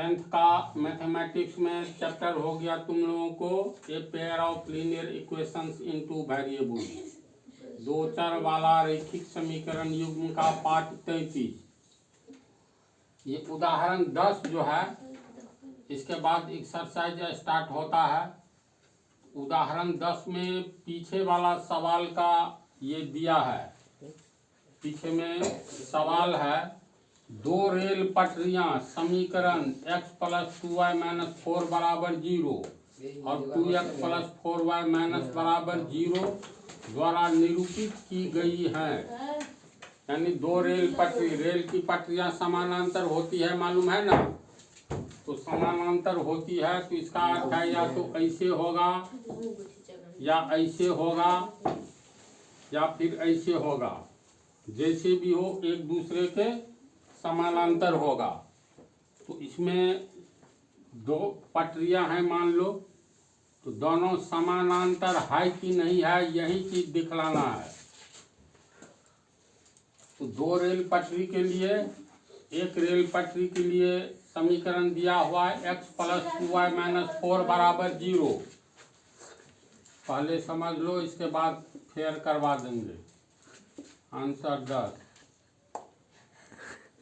10th का mathematics में chapter हो गया तुम लोगों को a pair of linear equations into variable, दो चर वाला रैखिक समीकरण युग्म का पाठ 33। ये उदाहरण 10 जो है, इसके बाद एक्सरसाइज स्टार्ट होता है। उदाहरण 10 में पीछे वाला सवाल का ये दिया है, पीछे में सवाल है दो रेल पटरियां समीकरण x + 2y - 4 = 0 और 2x + 4y - 0 द्वारा निरूपित की गई हैं। यानी दो रेल की पटरियां समानांतर होती है, मालूम है ना। तो समानांतर होती है तो इसका अर्थ है या तो ऐसे होगा या ऐसे होगा या फिर ऐसे होगा, जैसे भी हो एक दूसरे के समानांतर होगा। तो इसमें दो पटरियां हैं मान लो, तो दोनों समानांतर है कि नहीं है यही चीज दिखलाना है। तो दो रेल पटरी के लिए, एक रेल पटरी के लिए समीकरण दिया हुआ है x + 2y - 4 = 0। पहले समझ लो, इसके बाद फेयर करवा देंगे। Answer 10,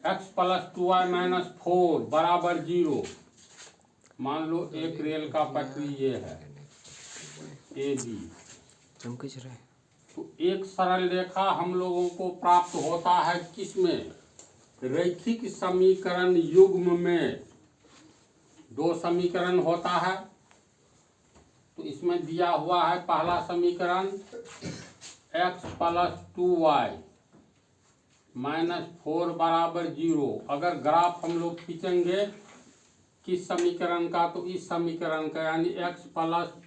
x + 2y - 4 = 0। मान लो एक रेल का पटरी ये है ए बी, तो एक सरल रेखा हम लोगों को प्राप्त होता है किसमें, रैखिक समीकरण युग्म में। दो समीकरण होता है, तो इसमें दिया हुआ है पहला समीकरण x + 2y - 4 = 0। अगर ग्राफ हम लोग खींचेंगे किस समीकरण का, तो इस समीकरण का, यानी x +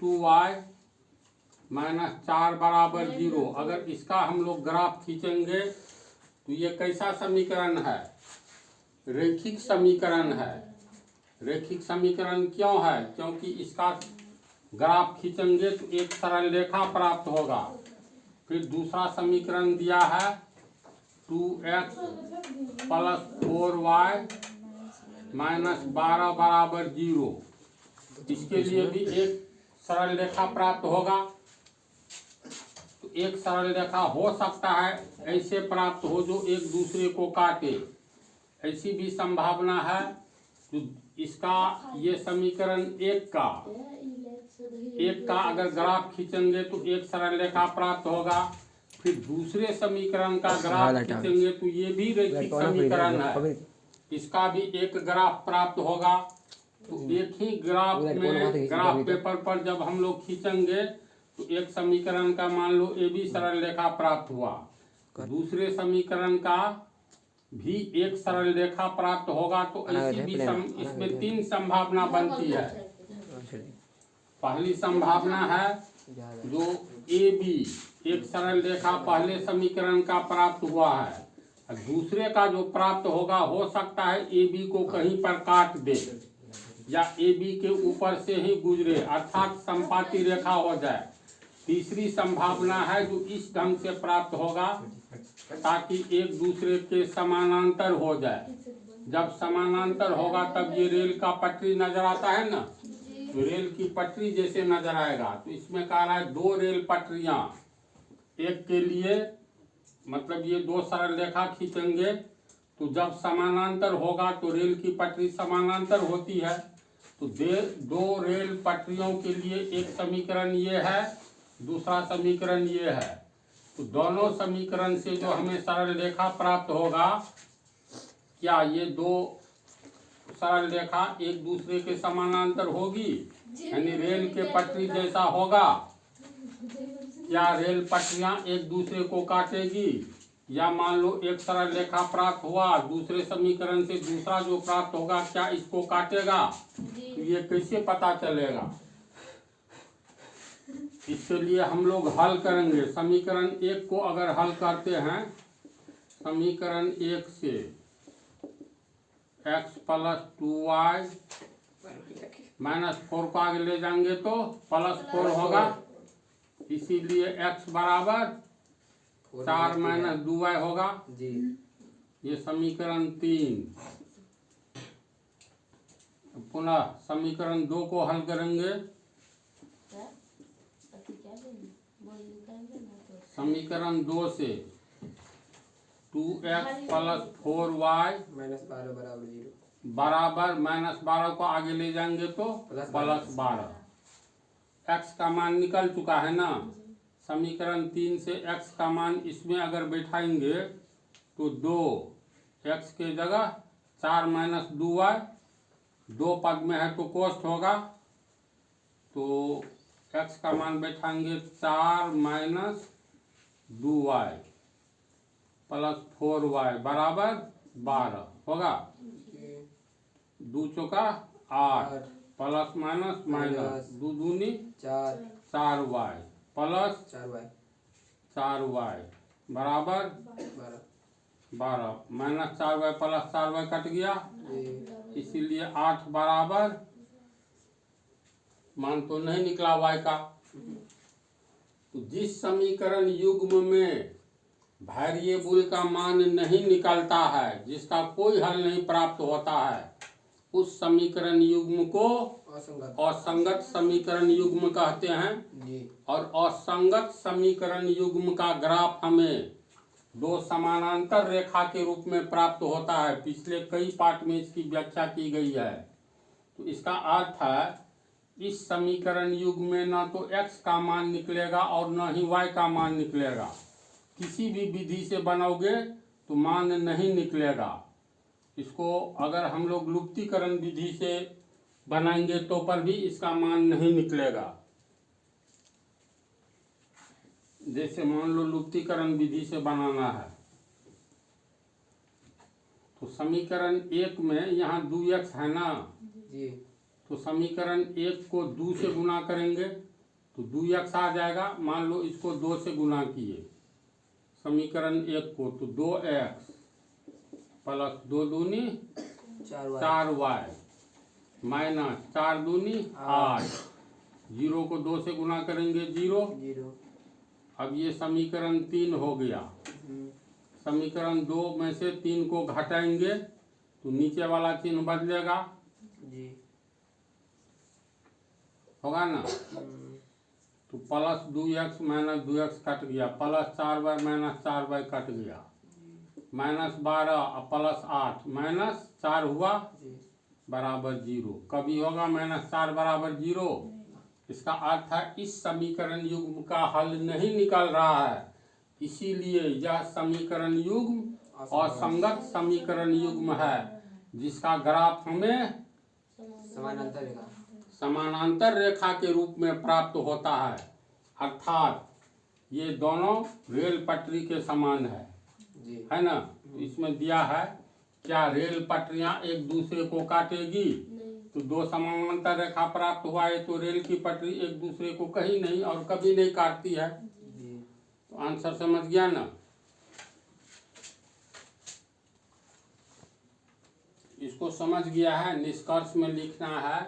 2y - 4 = 0। अगर इसका हम लोग ग्राफ खींचेंगे तो ये कैसा समीकरण है, रैखिक समीकरण है। रैखिक समीकरण क्यों है, क्योंकि इसका ग्राफ खींचेंगे तो एक सरल रेखा प्राप्त होगा। फिर दूसरा समीकरण दिया है 2x + 4y - 12 = 0। इसके लिए भी एक सरल रेखा प्राप्त होगा। तो एक सरल रेखा हो सकता है ऐसे प्राप्त हो जो एक दूसरे को काटे, ऐसी भी संभावना है। तो इसका ये समीकरण एक का अगर ग्राफ खींचेंगे तो एक सरल रेखा प्राप्त होगा। फिर दूसरे समीकरण का ग्राफ खींचेंगे तो ये भी रैखिक समीकरण है, इसका भी एक ग्राफ प्राप्त होगा। तो एक ही ग्राफ में, ग्राफ पेपर पर जब हम लोग खींचेंगे तो एक समीकरण का मान लो ए बी सरल रेखा प्राप्त हुआ, दूसरे समीकरण का भी एक सरल रेखा प्राप्त होगा। तो ऐसी भी इसमें तीन संभावना बनती है। पहली संभावना है जो ए बी एक सरल रेखा पहले समीकरण का प्राप्त हुआ है, दूसरे का जो प्राप्त होगा हो सकता है ए बी को कहीं पर काट दे या ए बी के ऊपर से ही गुजरे, अर्थात संपाती रेखा हो जाए। तीसरी संभावना है जो इस ढंग से प्राप्त होगा ताकि एक दूसरे के समानांतर हो जाए। जब समानांतर होगा तब ये रेल का पटरी नजर आता है ना, तो रेल की पटरी जैसे नजर आएगा। तो इसमें कह रहा है दो रेल पटरियां, एक के लिए मतलब ये दो सरल रेखा खींचेंगे तो जब समानांतर होगा तो रेल की पटरी समानांतर होती है। तो दो रेल पटरियों के लिए एक समीकरण ये है, दूसरा समीकरण ये है। तो दोनों समीकरण से जो हमें सरल रेखा प्राप्त होगा, क्या ये दो सरल रेखा एक दूसरे के समानांतर होगी, यानी रेल के पटरी जैसा होगा। क्या रेल पटरियां एक दूसरे को काटेगी, या मान लो एक सरल रेखा प्राप्त हुआ, दूसरे समीकरण से दूसरा जो प्राप्त होगा क्या इसको काटेगा, तो ये कैसे पता चलेगा। इसके लिए हम लोग हल करेंगे। समीकरण 1 को अगर हल करते हैं, समीकरण 1 से x + 2y - 4 को आगे ले जाएंगे तो +4 होगा, इसीलिए x = 4 - 2y होगा। ये समीकरण 3। पुनः समीकरण 2 को हल करेंगे। समीकरण 2 से 2x प्लस 4y -12 बराबर 0 बराबर -12 को आगे ले जाएंगे तो प्लस 12। x का मान निकल चुका है ना। समीकरण 3 से x का मान इसमें अगर बैठाएंगे तो 2x के जगह 4 माइनस 2y, 2 पद में है तो कोष्ठ होगा, तो x का मान बैठाएंगे 4 माइनस 2y प्लस 4y बराबर 12 होगा। 2 चौका 8 प्लस माइनस माइनस 2 दूनी 4y प्लस 4y बराबर 12 minus 4y plus 4y cut गया, इसीलिए 8 बराबर, मान तो नहीं निकला y का। तो जिस समीकरण युग्म में वेरिएबल का मान नहीं निकलता है, जिसका कोई हल नहीं प्राप्त होता है, उस समीकरण युग्म को असंगत समीकरण युग्म कहते हैं। और असंगत समीकरण युग्म का ग्राफ हमें दो समानांतर रेखा के रूप में प्राप्त होता है। पिछले कई पाठ में इसकी व्याख्या की गई है। तो इसका अर्थ है इस समीकरण युग्म में ना तो x का मान निकलेगा और न ही y का मान निकलेगा। किसी भी विधि से बनाओगे तो मान नहीं निकलेगा। इसको अगर हम लोग लुप्तीकरण विधि से बनाएंगे तो पर भी इसका मान नहीं निकलेगा। जैसे मान लो लुप्तीकरण विधि से बनाना है तो समीकरण 1 में यहाँ 2x है ना जी, तो समीकरण 1 को 2 से गुना करेंगे तो 2x आ जाएगा। मान लो इसको 2 से गुना किए समीकरण 1 को, तो 2x प्लस 2 दूनी 4y माइनस 4 दूनी 8, 0 को 2 से गुना करेंगे 0। अब ये समीकरण 3 हो गया। समीकरण 2 में से 3 को घटाएंगे तो नीचे वाला चिन्ह बदलेगा जी, होगा ना। तो plus 2x minus 2x cut गया, plus 4y minus 4y cut गया, माइनस 12 और प्लस 8 माइनस 4 हुआ बराबर 0। कभी होगा माइनस 4 बराबर 0। इसका अर्थ है इस समीकरण युग्म का हल नहीं निकल रहा है, इसीलिए यह समीकरण युग्म असंगत समीकरण युग्म है, जिसका ग्राफ हमें समानांतर रेखा के रूप में प्राप्त होता है। अर्थात ये दोनों रेल पटरी के समान है ना। इसमें दिया है क्या रेल पटरियां एक दूसरे को काटेगी, तो दो समानांतर रेखा प्राप्त हुआ है तो रेल की पटरी एक दूसरे को कहीं नहीं और कभी नहीं काटती है। तो आंसर समझ गया ना। इसको समझ गया है, निष्कर्ष में लिखना है।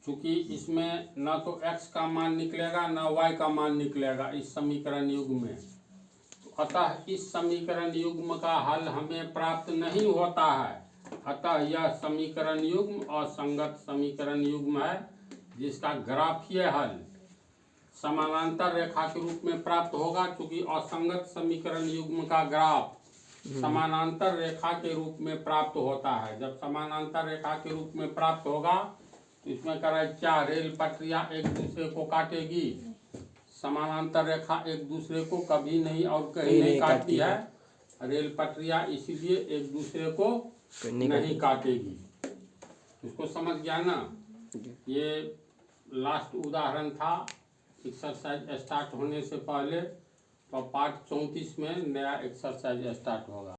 चूंकि इसमें न तो x का मान निकलेगा न y का मान निकलेगा इस समीकरण युग्म में, तो अतः इस समीकरण युग्म का हल हमें प्राप्त नहीं होता है। अतः यह समीकरण युग्म असंगत समीकरण युग्म है, जिसका ग्राफीय हल समानांतर रेखा के रूप में प्राप्त होगा। क्योंकि असंगत समीकरण युग्म का ग्राफ समानांतर रेखा के रूप में प्राप्त होता है। जब समानांतर रेखा के रूप में प्राप्त होगा तो इसमें कह रहा है क्या रेल पटरियां एक दूसरे को काटेगी। समानांतर रेखा एक दूसरे को कभी नहीं और कहीं नहीं काटती है रेल पटरियां, इसीलिए एक दूसरे को नहीं काटेगी। इसको समझ गया ना। ये लास्ट उदाहरण था एक्सरसाइज स्टार्ट होने से पहले। तो पार्ट 34 में नया एक्सरसाइज स्टार्ट होगा।